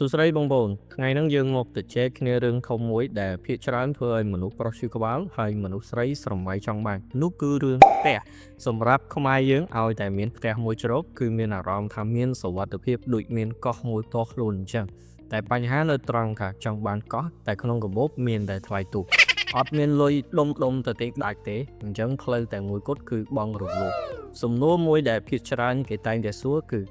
សួស្តីបងប្អូនថ្ងៃហ្នឹងយើងមកទៅជែកគ្នារឿងធំមួយដែលភាគច្រើនធ្វើឲ្យមនុស្សប្រុសឈឺក្បាលហើយមនុស្សស្រីស្រមៃចង់បាននោះគឺរឿងផ្ទះសម្រាប់ខ្មែរយើងឲ្យតែមានផ្ទះមួយជ្រកគឺមានអារម្មណ៍ថាមានសុវត្ថិភាពដូចមានកោះមួយតខ្លួនអញ្ចឹងតែបញ្ហានៅត្រង់ថាចង់បានកោះតែក្នុងកាបូបមានតែថ្លៃទូកអត់មានលុយដុំទៅទេដាច់ទេអញ្ចឹងផ្លូវតែមួយគត់គឺបងរលូកសំណួរមួយដែលភាគច្រើនគេតែងតែសួរគឺ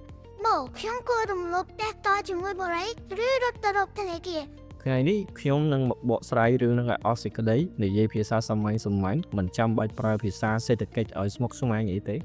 មកខ្ញុំគួររំលោភផ្ទះតជាមួយបរិយឬរត់ទៅរកធនាគារថ្ងៃនេះខ្ញុំនឹងមកបកស្រាយរឿងនឹងឲ្យអស់សេចក្តីនិយាយភាសាសាមញ្ញមិនចាំបាច់ប្រើភាសាសេដ្ឋកិច្ចឲ្យស្មុគស្មាញអីទេ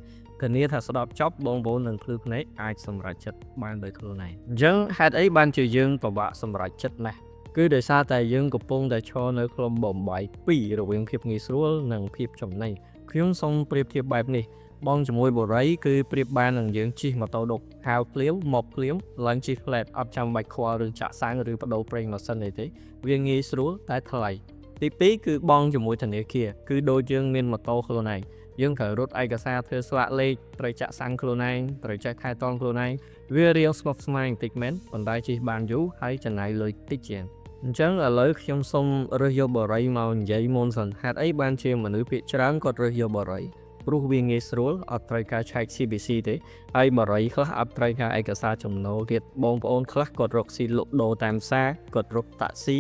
ធានាថាស្ដាប់ចប់បងប្អូននឹងភ្លឺភ្នែកអាចសម្រេចចិត្តបានដោយខ្លួនឯងអញ្ចឹងហេតុអីបានជាយើងពិបាកសម្រេចចិត្តណាស់គឺដោយសារតែយើងកំពុងតែឈរនៅក្នុងបំបាយពីររវាងភាពងាយស្រួលនិងភាពចំណេញខ្ញុំសូមប្រៀបធៀបបែបនេះបងជាមួយបរិយគឺប្រៀបបាននឹងយើងជិះម៉ូតូដុបហាវភ្លាមមកភ្លាមឡើងជិះផ្លែតអត់ចាំបាច់ខ្វល់រឿងចាក់សាំងឬបដូរប្រេងម៉ាស៊ីនអីទេវាងាយស្រួលតែថ្លៃទី2គឺបងជាមួយធនាគារគឺដូចយើងមានម៉ូតូខ្លួនឯងយើងត្រូវរត់ឯកសារធ្វើស្លាកលេខត្រូវចាក់សាំងខ្លួនឯងត្រូវចេះខែតនខ្លួនឯងវារៀងស្មុគស្មាញបន្តិចមែនប៉ុន្តែជិះបានយូរហើយចំណាយលុយតិចជាងអញ្ចឹងឥឡូវខ្ញុំសូមរើសយកបរិយមកនិយាយមុនសិនហេតុអីបានជាមនុស្សភាគច្រើនគាត់រើសយកបរិយព្រោះវាងាយស្រួលអត់ត្រូវការឆែក CBC ទេហើយបរិយខ្លះអត់ត្រូវការឯកសារចំណូលទៀតបងប្អូនខ្លះគាត់រកស៊ីលក់ដូរតាមផ្សារគាត់រកតាក់ស៊ី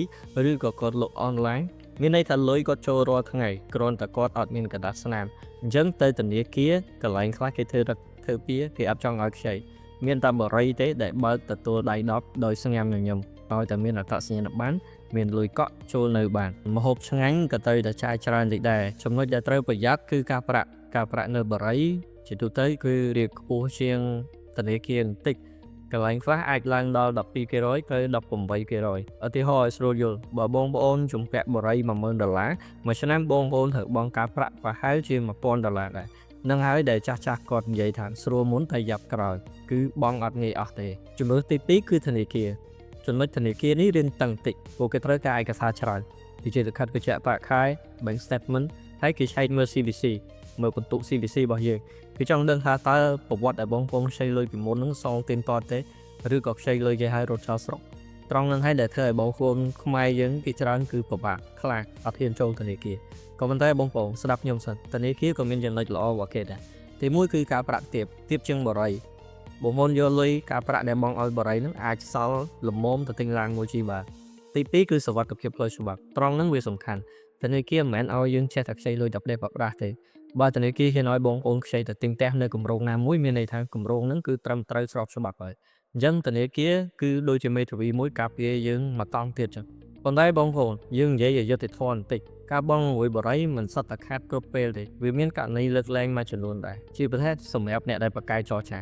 ឬក៏គាត់លក់អនឡាញមានន័យថាលុយគាត់ចូលរាល់ថ្ងៃគ្រាន់តែគាត់អត់មានកណ្ដាស់ស្នាមអញ្ចឹងទៅធនាគារកន្លែងខ្លះគេធ្វើពៀគេអត់ចង់ឲ្យខ្ចីមានតែបរិយទេដែលបើកទទួលដៃ10ដោយស្ងាំញញឹមឲ្យតែមានអត្តសញ្ញាណប័ណ្ណមានលុយកក់ចូលនៅបានម្ហូបឆ្ងាញ់ក៏ទៅតែចាយច្រើនតិចដែរចំណុចដែលត្រូវប្រយ័ត្នគឺការប្រាក់នៅបរិយជាទូទៅគឺរៀបខ្ពស់ជាងធនាគារបន្តិចកន្លែងខ្លះអាចឡើងដល់12%ទៅ18%ឧទាហរណ៍ឲ្យស្រួលយល់បើបងប្អូនជំពាក់បរិយ$10000មួយឆ្នាំបងប្អូនត្រូវបង់ការប្រាក់ប្រហែលជា$1000ដែរនឹងហើយដែលចាស់គាត់និយាយថាស្រួលមុនតែយ៉ាប់ក្រោយគឺបងអត់ងាយអស់ទេជំនួសទី2គឺធនាគារចំណុចធនាគារនេះរៀនតឹងតិចពួកគេត្រូវការឯកសារច្រើនពីជាលិខិតបញ្ជាក់ប្រាក់ខែ bank statement ហើយគេឆែកមើល CVC មើលបន្ទុក CVC របស់យើងគឺចង់ដឹងថាតើប្រវត្តិដែលបងប្អូនខ្ចីលុយពីមុនហ្នឹងសងទៀងទាត់ទេឬក៏ខ្ចីលុយគេឲ្យរត់ចោលស្រុកត្រង់ហ្នឹងហើយដែលធ្វើឲ្យបងប្អូនខ្មែរយើងគេច្រើនគឺពិបាកខ្លាចអត់ហ៊ានចូលធនាគារក៏ប៉ុន្តែបងប្អូនស្ដាប់ខ្ញុំសិនធនាគារក៏មានចំណុចល្អរបស់គេដែរទី1គឺការប្រាក់ទាបជាងបរិយបងប្អូនយកលុយការប្រាក់ដែលបងឲ្យបរិយហ្នឹងអាចសល់លំមទៅទិញឡានមួយជិះបានទី2គឺសុវត្ថិភាពផ្លូវច្បាប់ត្រង់ហ្នឹងវាសំខាន់ធនាគារមិនមែនឲ្យយើងចេះតែខ្ចីលុយតែផ្ដេសផ្ដាស់ទេបើធនាគារហ៊ានឲ្យបងប្អូនខ្ចីតែទិញផ្ទះនៅគម្រោងណាមួយមានន័យថាគម្រោងហ្នឹងគឺត្រឹមត្រូវស្របច្បាប់ហើយអញ្ចឹងធនាគារគឺដូចជាមេធាវីមួយការពារយើងមកតង់ទៀតចឹងប៉ុន្តែបងប្អូនយើងនិយាយឲ្យយុត្តិធម៌បន្តិចការបង់មួយបរិយមិនសុទ្ធតែខាតគ្រប់ពេលទេវាមានករណីលើកលែងមួយចំនួនដែរជាពិសេសសម្រាប់អ្នកដែលប្រកែកចរចា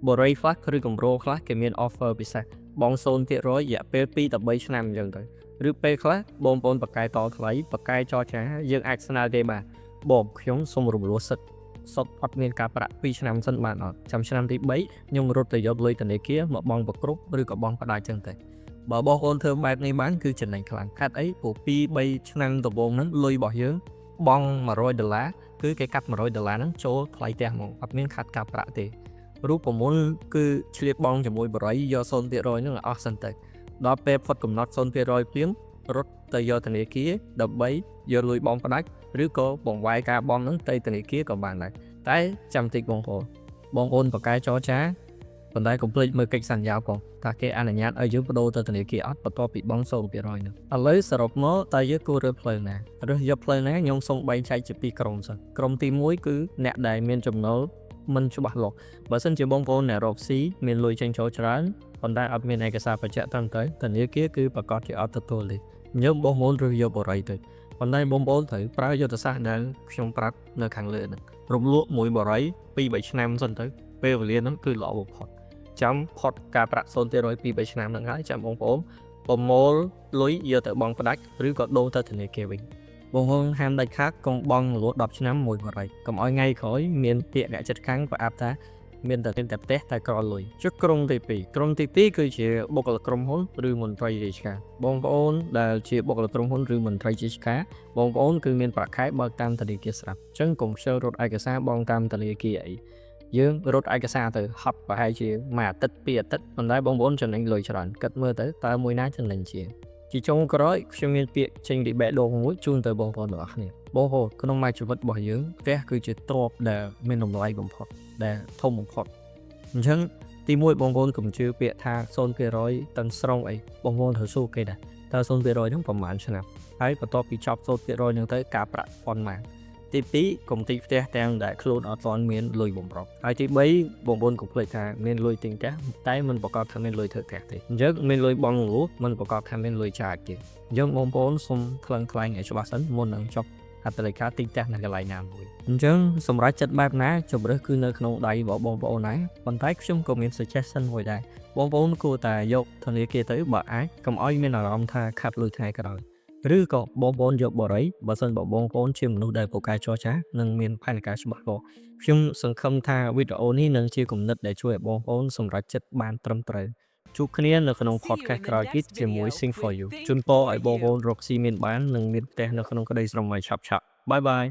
បរិយខ្លះឬគម្រោងខ្លះគេមាន offer ពិសេសបង0%រយៈពេល2ទៅ3ឆ្នាំអញ្ចឹងទៅឬពេលខ្លះបងប្អូនប្រកែកតថ្លៃប្រកែកចរចាយើងអាចស្នើគេបានបងខ្ញុំសូមរំលោះសិទ្ធិសុទ្ធអត់មានការប្រាក់2ឆ្នាំសិនបានអត់ចាំឆ្នាំទី3ខ្ញុំរត់ទៅយកលុយធនាគារមកបង់ប្រគ្រប់ឬក៏បង់ផ្ដាច់ចឹងទៅបើបងប្អូនធ្វើបែបនេះបានគឺចំណេញខ្លាំងខាត់អីព្រោះ2-3ឆ្នាំដំបូងហ្នឹងលុយរបស់យើងបង់$100គឺគេកាត់$100ហ្នឹងចូលថ្លៃផ្ទះហ្មងអត់មានខាត់ការប្រាក់ទេរូបមន្តគឺឆ្លៀតបងជាមួយបរិយយក0%ហ្នឹងឲ្យអស់សិនទៅដល់ពេលផុតកំណត់0%ភ្លាមរត់ទៅយកធនាគារដើម្បីយកលុយបង់ផ្ដាច់ឬក៏បង្វែរការបង់ហ្នឹងទៅធនាគារក៏បានដែរតែចាំតិចបងប្អូនប្រកែកចរចាប៉ុន្តែកុំភ្លេចមើលកិច្ចសន្យាផងថាគេអនុញ្ញាតឲ្យយើងបដូរទៅធនាគារអត់បន្ទាប់ពីបង់0%ហ្នឹងឥឡូវសរុបមកតើយើងគួររើសផ្លូវណាយកផ្លូវណាខ្ញុំសូមបែងចែកជា2ក្រុមសិនក្រុមទី1គឺអ្នកដែលមានចំណូលមិនច្បាស់លាស់បើសិនជាបងប្អូនអ្នករកស៊ីមានលុយចេញចូលច្រើនប៉ុន្តែអត់មានឯកសារបញ្ជាក់ត្រឹមត្រូវធនាគារគឺប្រកាសជាអត់ទទួលទេយើងបងប្អូនរើសយកបរិយទៅប៉ុន្តែបងប្អូនត្រូវប្រើយុទ្ធសាស្ត្រដែលខ្ញុំប្រាប់នៅខាងលើហ្នឹងរំលក់មួយបរិយ 2-3 ឆ្នាំសិនទៅពេលវេលាហ្នឹងគឺល្អបំផុតចាំផុតការប្រាក់0%ពី3ឆ្នាំហ្នឹងហើយចាំបងប្អូនប្រមូលលុយយកទៅបង់ផ្ដាច់ឬក៏ដូរទៅធនាគារវិញបងប្អូនហាមដាច់ខាតកុំបង់រហូត10ឆ្នាំមួយបរិយកុំឲ្យថ្ងៃក្រោយមានពាក្យអ្នកចិត្តខាងប្រអាប់ថាមានតែផ្ទះតែក្រលុយចុះក្រុមទី2គឺជាបុគ្គលិកក្រុមហ៊ុនឬមន្ត្រីរាជការបងប្អូនដែលជាបុគ្គលិកក្រុមហ៊ុនឬមន្ត្រីរាជការបងប្អូនគឺមានប្រាក់ខែបើកតាមធនាគារស្រាប់អញ្ចឹងកុំខ្ជិលរត់ឯកសារបង់តាមធនាគារអី យើងរត់ឯកសារទៅហត់ប្រហែលជាមួយអាទិត្យពីរអាទិត្យប៉ុន្តែបងប្អូនចំណេញលុយច្រើនគិតមើលទៅតើមួយណាចំណេញជាងជាចុងក្រោយខ្ញុំមានពាក្យចេញពីបេះដូងមួយជូនទៅបងប្អូនទាំងអស់គ្នាបងប្អូនក្នុងមួយជីវិតរបស់យើងផ្ទះគឺជាទ្រព្យដែលមានតម្លៃបំផុតដែលធំបំផុតអញ្ចឹងទីមួយបងប្អូនកុំជឿពាក្យថា 0% ទាំងស្រុងអីបងប្អូនត្រូវសួរគេដែរតើ 0% ហ្នឹងប្រហែលឆ្នាំហើយបន្ទាប់ពីចប់ 0% ហ្នឹងទៅការប្រាក់ប៉ុន្មានទី2កុំទិញផ្ទះទាំងដែលខ្លួនអត់ទាន់មានលុយបំរុងហើយទី3បងប្អូនកុំភ្លេចថាមានលុយទិញផ្ទះតែមិនប្រកាសថាមានលុយធ្វើផ្ទះទេអញ្ចឹងមានលុយបង់លូមិនប្រកាសថាមានលុយចាយទេអញ្ចឹងបងប្អូនសូមថ្លឹងថ្លែងឲ្យច្បាស់សិនមុននឹងចប់អត្តលេខាទិញផ្ទះនៅកន្លែងណាមួយអញ្ចឹងសម្រាប់ចិត្តបែបណាជម្រើសគឺនៅក្នុងដៃរបស់បងប្អូនដែរប៉ុន្តែខ្ញុំក៏មាន suggestion មួយដែរបងប្អូនគួរតែយកធនាគារទៅបើអាចកុំឲ្យមានអារម្មណ៍ថាខាត់លុយថ្ងៃក្រោយឬក៏បងប្អូនយកបរិយបើសិនបើបងប្អូនជាមនុស្សដែលពូកែចរចានិងមានផែនការច្បាស់លាស់ខ្ញុំសង្ឃឹមថាវីដេអូនេះនឹងជាគំនិតដែលជួយឲ្យបងប្អូនសម្រេចចិត្តបានត្រឹមត្រូវជួបគ្នានៅក្នុង podcast ក្រោយទៀតជាមួយ Sing for You ជូនពរឲ្យបងប្អូនរកស៊ីមានបាននិងមានផ្ទះនៅក្នុងក្តីស្រមៃឆាប់ៗបាយបាយ